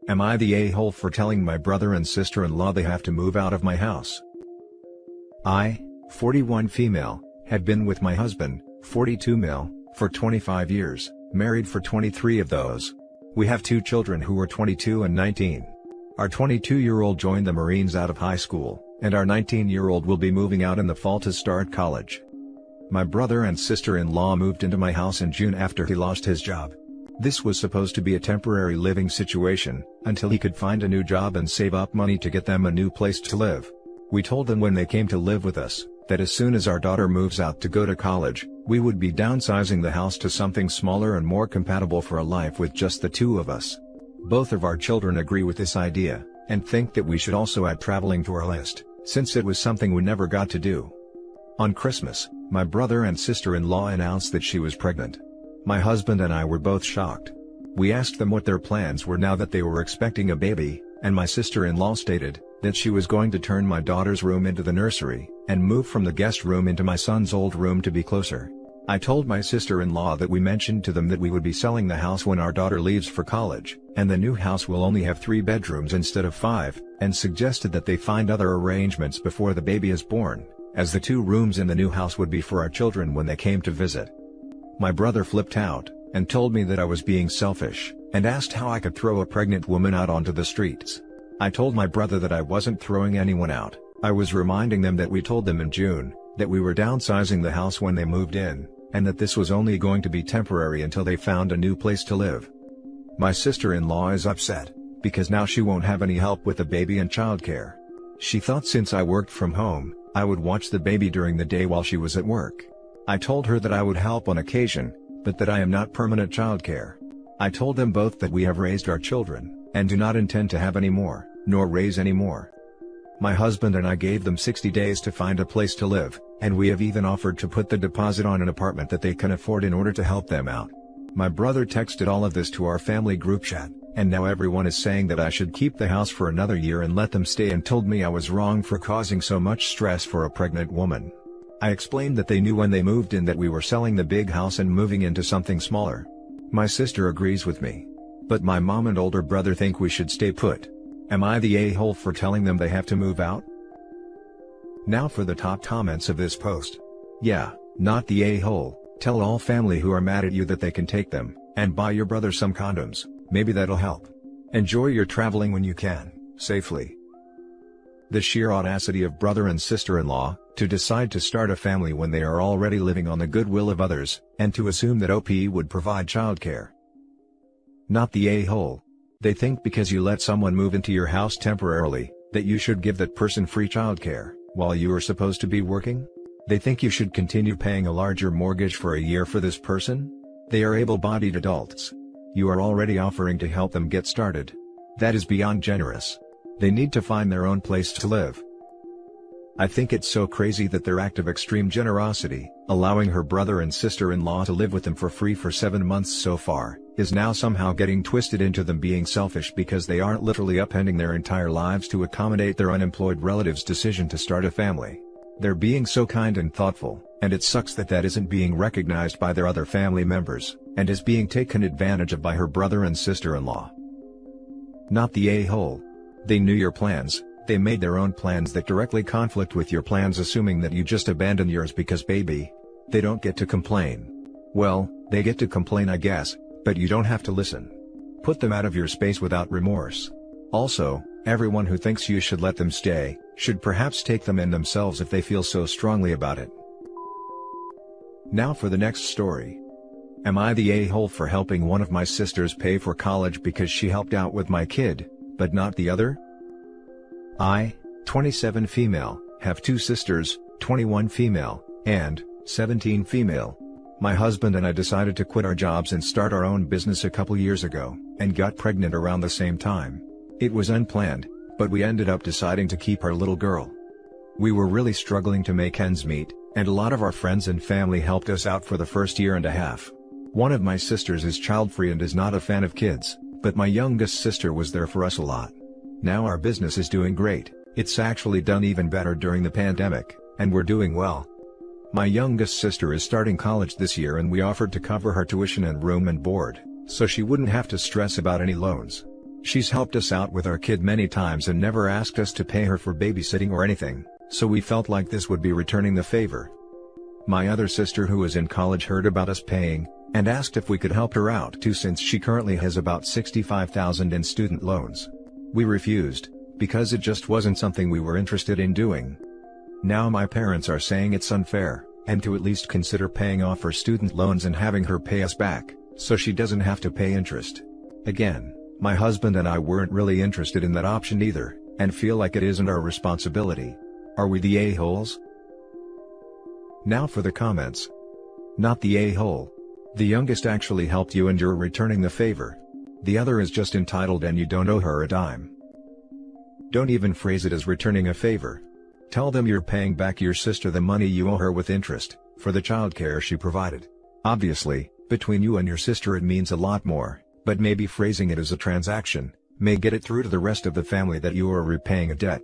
Am I the a-hole for telling my brother and sister-in-law they have to move out of my house? I, 41 female, had been with my husband, 42 male, for 25 years, married for 23 of those. We have 2 children who are 22 and 19. Our 22-year-old joined the Marines out of high school, and our 19-year-old will be moving out in the fall to start college. My brother and sister-in-law moved into my house in June after he lost his job. This was supposed to be a temporary living situation, until he could find a new job and save up money to get them a new place to live. We told them when they came to live with us, that as soon as our daughter moves out to go to college, we would be downsizing the house to something smaller and more compatible for a life with just the 2 of us. Both of our children agree with this idea, and think that we should also add traveling to our list, since it was something we never got to do. On Christmas, my brother and sister-in-law announced that she was pregnant. My husband and I were both shocked. We asked them what their plans were now that they were expecting a baby, and my sister-in-law stated that she was going to turn my daughter's room into the nursery, and move from the guest room into my son's old room to be closer. I told my sister-in-law that we mentioned to them that we would be selling the house when our daughter leaves for college, and the new house will only have 3 bedrooms instead of 5, and suggested that they find other arrangements before the baby is born, as the 2 rooms in the new house would be for our children when they came to visit. My brother flipped out, and told me that I was being selfish, and asked how I could throw a pregnant woman out onto the streets. I told my brother that I wasn't throwing anyone out. I was reminding them that we told them in June, that we were downsizing the house when they moved in, and that this was only going to be temporary until they found a new place to live. My sister-in-law is upset, because now she won't have any help with the baby and childcare. She thought since I worked from home, I would watch the baby during the day while she was at work. I told her that I would help on occasion, but that I am not permanent childcare. I told them both that we have raised our children, and do not intend to have any more, nor raise any more. My husband and I gave them 60 days to find a place to live, and we have even offered to put the deposit on an apartment that they can afford in order to help them out. My brother texted all of this to our family group chat, and now everyone is saying that I should keep the house for another year and let them stay, and told me I was wrong for causing so much stress for a pregnant woman. I explained that they knew when they moved in that we were selling the big house and moving into something smaller. My sister agrees with me. But my mom and older brother think we should stay put. Am I the a-hole for telling them they have to move out? Now for the top comments of this post. Yeah, not the a-hole. Tell all family who are mad at you that they can take them, and buy your brother some condoms, maybe that'll help. Enjoy your traveling when you can, safely. The sheer audacity of brother and sister-in-law, to decide to start a family when they are already living on the goodwill of others, and to assume that OP would provide childcare. Not the a-hole. They think because you let someone move into your house temporarily, that you should give that person free childcare, while you are supposed to be working? They think you should continue paying a larger mortgage for a year for this person? They are able-bodied adults. You are already offering to help them get started. That is beyond generous. They need to find their own place to live. I think it's so crazy that their act of extreme generosity, allowing her brother and sister-in-law to live with them for free for 7 months so far, is now somehow getting twisted into them being selfish because they aren't literally upending their entire lives to accommodate their unemployed relative's decision to start a family. They're being so kind and thoughtful, and it sucks that that isn't being recognized by their other family members, and is being taken advantage of by her brother and sister-in-law. Not the a-hole. They knew your plans. They made their own plans that directly conflict with your plans, assuming that you just abandon yours because baby. They don't get to complain. Well, they get to complain I guess, but you don't have to listen. Put them out of your space without remorse. Also, everyone who thinks you should let them stay, should perhaps take them in themselves if they feel so strongly about it. Now for the next story. Am I the a-hole for helping one of my sisters pay for college because she helped out with my kid, but not the other? I, 27 female, have 2 sisters, 21 female, and 17 female. My husband and I decided to quit our jobs and start our own business a couple years ago, and got pregnant around the same time. It was unplanned, but we ended up deciding to keep our little girl. We were really struggling to make ends meet, and a lot of our friends and family helped us out for the first year and a half. One of my sisters is child-free and is not a fan of kids, but my youngest sister was there for us a lot. Now our business is doing great. It's actually done even better during the pandemic, and we're doing well. My youngest sister is starting college this year, and we offered to cover her tuition and room and board, so she wouldn't have to stress about any loans. She's helped us out with our kid many times and never asked us to pay her for babysitting or anything, so we felt like this would be returning the favor. My other sister who is in college heard about us paying, and asked if we could help her out too since she currently has about $65,000 in student loans. We refused, because it just wasn't something we were interested in doing. Now my parents are saying it's unfair, and to at least consider paying off her student loans and having her pay us back, so she doesn't have to pay interest. Again, my husband and I weren't really interested in that option either, and feel like it isn't our responsibility. Are we the a-holes? Now for the comments. Not the a-hole. The youngest actually helped you and you're returning the favor. The other is just entitled and you don't owe her a dime. Don't even phrase it as returning a favor. Tell them you're paying back your sister the money you owe her with interest, for the childcare she provided. Obviously, between you and your sister it means a lot more, but maybe phrasing it as a transaction may get it through to the rest of the family that you are repaying a debt.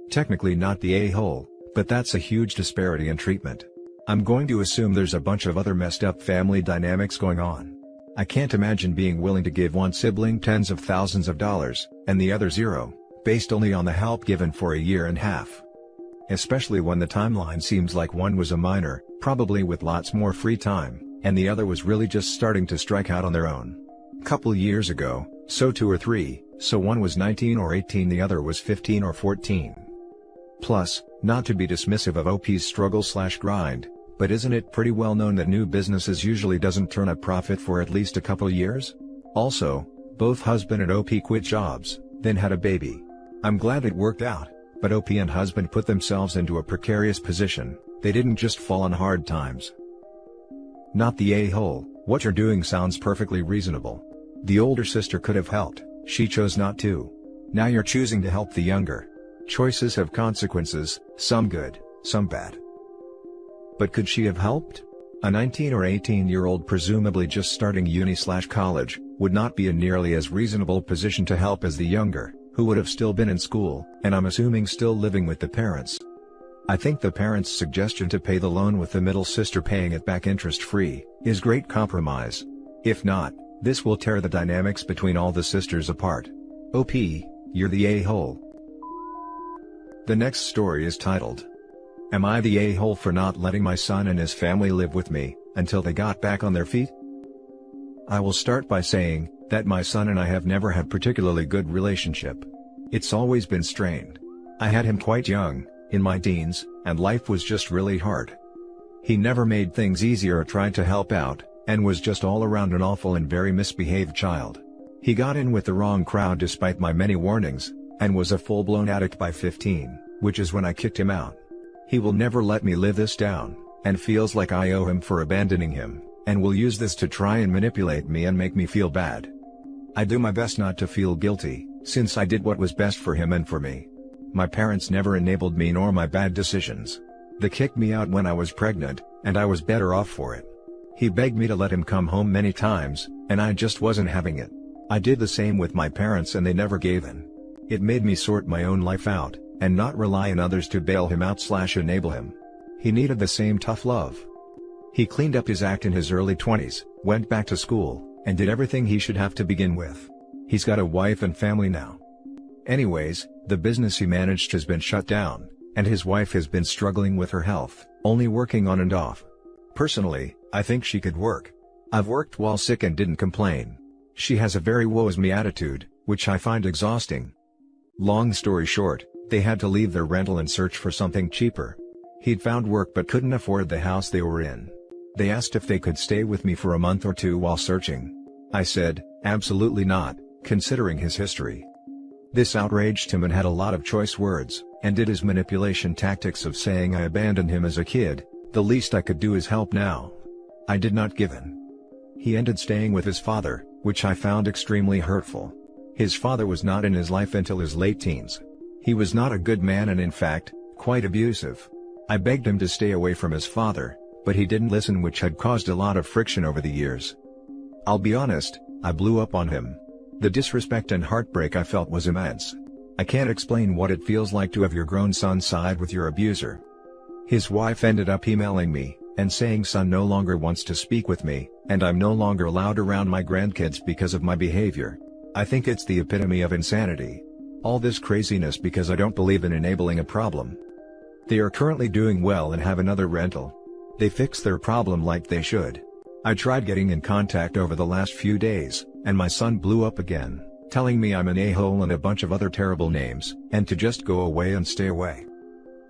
Technically not the a-hole, but that's a huge disparity in treatment. I'm going to assume there's a bunch of other messed up family dynamics going on. I can't imagine being willing to give one sibling tens of thousands of dollars, and the other zero, based only on the help given for a year and a half. Especially when the timeline seems like one was a minor, probably with lots more free time, and the other was really just starting to strike out on their own. Couple years ago, so 2 or 3, so one was 19 or 18, the other was 15 or 14. Plus, not to be dismissive of OP's struggle/grind, but isn't it pretty well known that new businesses usually doesn't turn a profit for at least a couple years? Also, both husband and OP quit jobs, then had a baby. I'm glad it worked out, but OP and husband put themselves into a precarious position. They didn't just fall on hard times. Not the a-hole. What you're doing sounds perfectly reasonable. The older sister could have helped, she chose not to. Now you're choosing to help the younger. Choices have consequences, some good, some bad. But could she have helped? A 19 or 18-year-old presumably just starting uni/college, would not be in nearly as reasonable position to help as the younger, who would have still been in school, and I'm assuming still living with the parents. I think the parents' suggestion to pay the loan with the middle sister paying it back interest-free, is great compromise. If not, this will tear the dynamics between all the sisters apart. OP, you're the a-hole. The next story is titled, Am I the a-hole for not letting my son and his family live with me, until they got back on their feet? I will start by saying, that my son and I have never had particularly good relationship. It's always been strained. I had him quite young, in my teens, and life was just really hard. He never made things easier or tried to help out, and was just all around an awful and very misbehaved child. He got in with the wrong crowd despite my many warnings, and was a full-blown addict by 15, which is when I kicked him out. He will never let me live this down, and feels like I owe him for abandoning him, and will use this to try and manipulate me and make me feel bad. I do my best not to feel guilty, since I did what was best for him and for me. My parents never enabled me nor my bad decisions. They kicked me out when I was pregnant, and I was better off for it. He begged me to let him come home many times, and I just wasn't having it. I did the same with my parents and they never gave in. It made me sort my own life out, and not rely on others to bail him out/enable him. He needed the same tough love. He cleaned up his act in his early 20s, went back to school, and did everything he should have to begin with. He's got a wife and family now. Anyways, the business he managed has been shut down, and his wife has been struggling with her health, only working on and off. Personally, I think she could work. I've worked while sick and didn't complain. She has a very woe-is-me attitude, which I find exhausting. Long story short, they had to leave their rental and search for something cheaper. He'd found work but couldn't afford the house they were in. They asked if they could stay with me for a month or two while searching. I said, absolutely not, considering his history. This outraged him and had a lot of choice words, and did his manipulation tactics of saying I abandoned him as a kid. The least I could do is help now. I did not give in. He ended staying with his father, which I found extremely hurtful. His father was not in his life until his late teens. He was not a good man and in fact, quite abusive. I begged him to stay away from his father, but he didn't listen, which had caused a lot of friction over the years. I'll be honest, I blew up on him. The disrespect and heartbreak I felt was immense. I can't explain what it feels like to have your grown son side with your abuser. His wife ended up emailing me, and saying son no longer wants to speak with me, and I'm no longer allowed around my grandkids because of my behavior. I think it's the epitome of insanity. All this craziness because I don't believe in enabling a problem. They are currently doing well and have another rental. They fix their problem like they should. I tried getting in contact over the last few days, and my son blew up again, telling me I'm an a-hole and a bunch of other terrible names, and to just go away and stay away.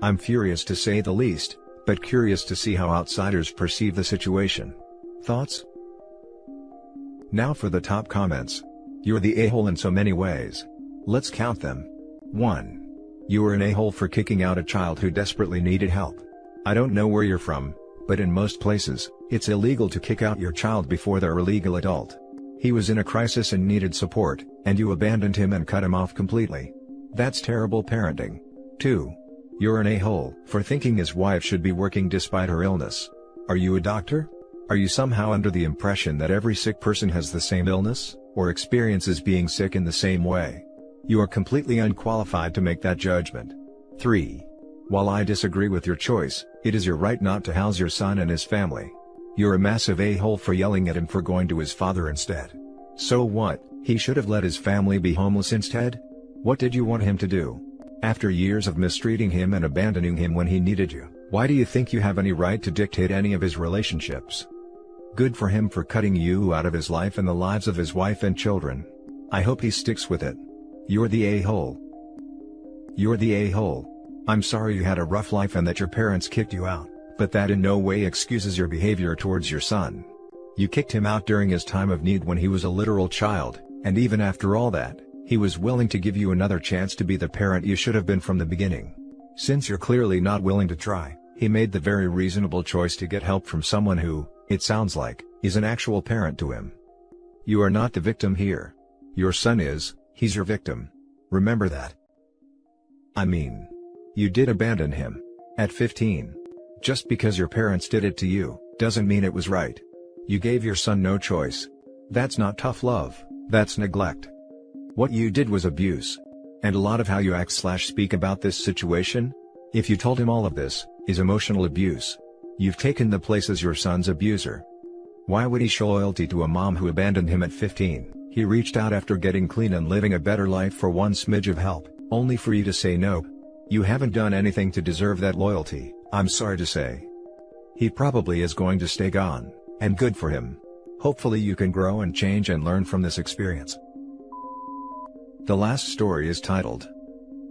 I'm furious to say the least, but curious to see how outsiders perceive the situation. Thoughts? Now for the top comments. You're the a-hole in so many ways. Let's count them. 1. You were an a-hole for kicking out a child who desperately needed help. I don't know where you're from, but in most places, it's illegal to kick out your child before they're a legal adult. He was in a crisis and needed support, and you abandoned him and cut him off completely. That's terrible parenting. 2. You're an a-hole for thinking his wife should be working despite her illness. Are you a doctor? Are you somehow under the impression that every sick person has the same illness, or experiences being sick in the same way? You are completely unqualified to make that judgment. 3. While I disagree with your choice, it is your right not to house your son and his family. You're a massive a-hole for yelling at him for going to his father instead. So what, he should have let his family be homeless instead? What did you want him to do? After years of mistreating him and abandoning him when he needed you, why do you think you have any right to dictate any of his relationships? Good for him for cutting you out of his life and the lives of his wife and children. I hope he sticks with it. You're the a-hole. You're the a-hole. I'm sorry you had a rough life and that your parents kicked you out, but that in no way excuses your behavior towards your son. You kicked him out during his time of need when he was a literal child, and even after all that, he was willing to give you another chance to be the parent you should have been from the beginning. Since you're clearly not willing to try, he made the very reasonable choice to get help from someone who, it sounds like, is an actual parent to him. You are not the victim here. Your son is, he's your victim. Remember that. I mean, you did abandon him. At 15. Just because your parents did it to you, doesn't mean it was right. You gave your son no choice. That's not tough love, that's neglect. What you did was abuse. And a lot of how you act/speak about this situation, if you told him all of this, is emotional abuse. You've taken the place as your son's abuser. Why would he show loyalty to a mom who abandoned him at 15? He reached out after getting clean and living a better life for one smidge of help, only for you to say nope. You haven't done anything to deserve that loyalty, I'm sorry to say. He probably is going to stay gone, and good for him. Hopefully you can grow and change and learn from this experience. The last story is titled,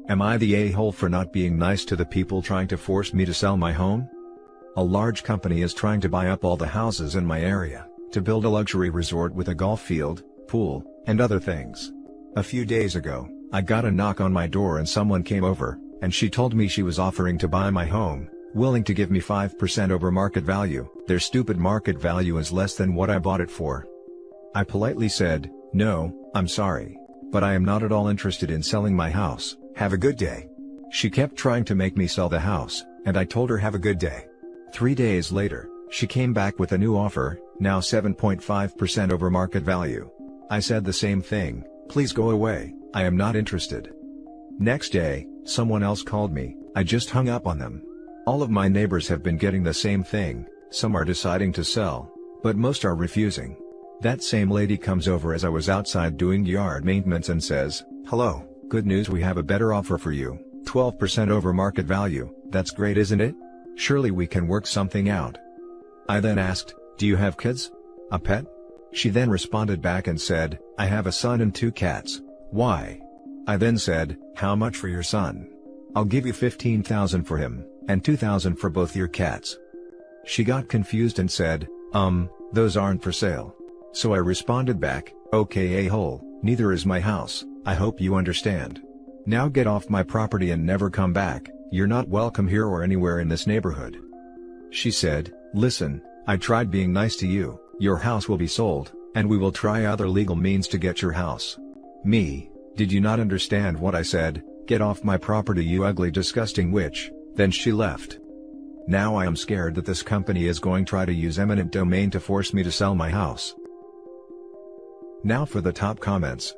Am I the a-hole for not being nice to the people trying to force me to sell my home? A large company is trying to buy up all the houses in my area, to build a luxury resort with a golf field, pool, and other things. A few days ago, I got a knock on my door and someone came over, and she told me she was offering to buy my home, willing to give me 5% over market value. Their stupid market value is less than what I bought it for. I politely said, no, I'm sorry, but I am not at all interested in selling my house, have a good day. She kept trying to make me sell the house, and I told her have a good day. 3 days later, she came back with a new offer, now 7.5% over market value. I said the same thing, please go away, I am not interested. Next day, someone else called me, I just hung up on them. All of my neighbors have been getting the same thing, some are deciding to sell, but most are refusing. That same lady comes over as I was outside doing yard maintenance and says, hello, good news, we have a better offer for you, 12% over market value. That's great, isn't it? Surely we can work something out. I then asked, do you have kids? A pet? She then responded back and said, I have a son and 2 cats. Why? I then said, how much for your son? I'll give you $15,000 for him, and $2,000 for both your cats. She got confused and said, those aren't for sale. So I responded back, okay a-hole, neither is my house, I hope you understand. Now get off my property and never come back, you're not welcome here or anywhere in this neighborhood. She said, listen, I tried being nice to you, your house will be sold, and we will try other legal means to get your house. Me, did you not understand what I said? Get off my property, you ugly disgusting witch. Then she left. Now I am scared that this company is going to try to use eminent domain to force me to sell my house. Now for the top comments.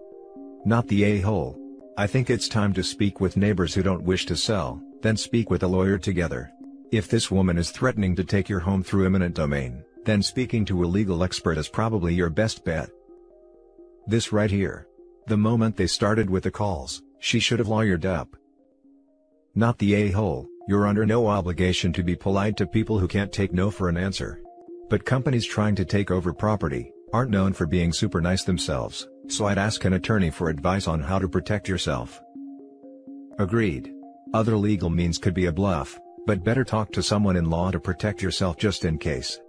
Not the a-hole. I think it's time to speak with neighbors who don't wish to sell, then speak with a lawyer together. If this woman is threatening to take your home through eminent domain, then speaking to a legal expert is probably your best bet. This right here. The moment they started with the calls, she should have lawyered up. Not the a-hole. You're under no obligation to be polite to people who can't take no for an answer. But companies trying to take over property aren't known for being super nice themselves, so I'd ask an attorney for advice on how to protect yourself. Agreed. Other legal means could be a bluff, but better talk to someone in law to protect yourself just in case.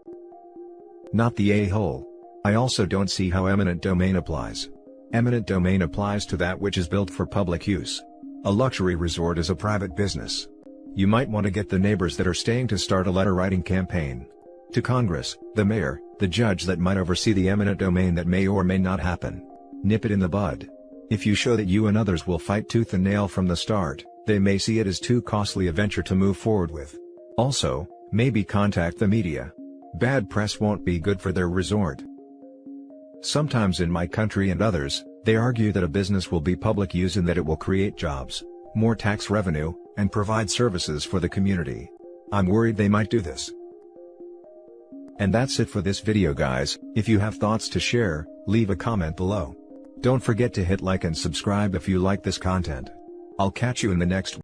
Not the a-hole. I also don't see how eminent domain applies. Eminent domain applies to that which is built for public use. A luxury resort is a private business. You might want to get the neighbors that are staying to start a letter-writing campaign to Congress, the mayor, the judge that might oversee the eminent domain that may or may not happen. Nip it in the bud. If you show that you and others will fight tooth and nail from the start, they may see it as too costly a venture to move forward with. Also, maybe contact the media. Bad press won't be good for their resort. Sometimes in my country and others, they argue that a business will be public use and that it will create jobs, more tax revenue, and provide services for the community. I'm worried they might do this. And that's it for this video, guys. If you have thoughts to share, leave a comment below. Don't forget to hit like and subscribe if you like this content. I'll catch you in the next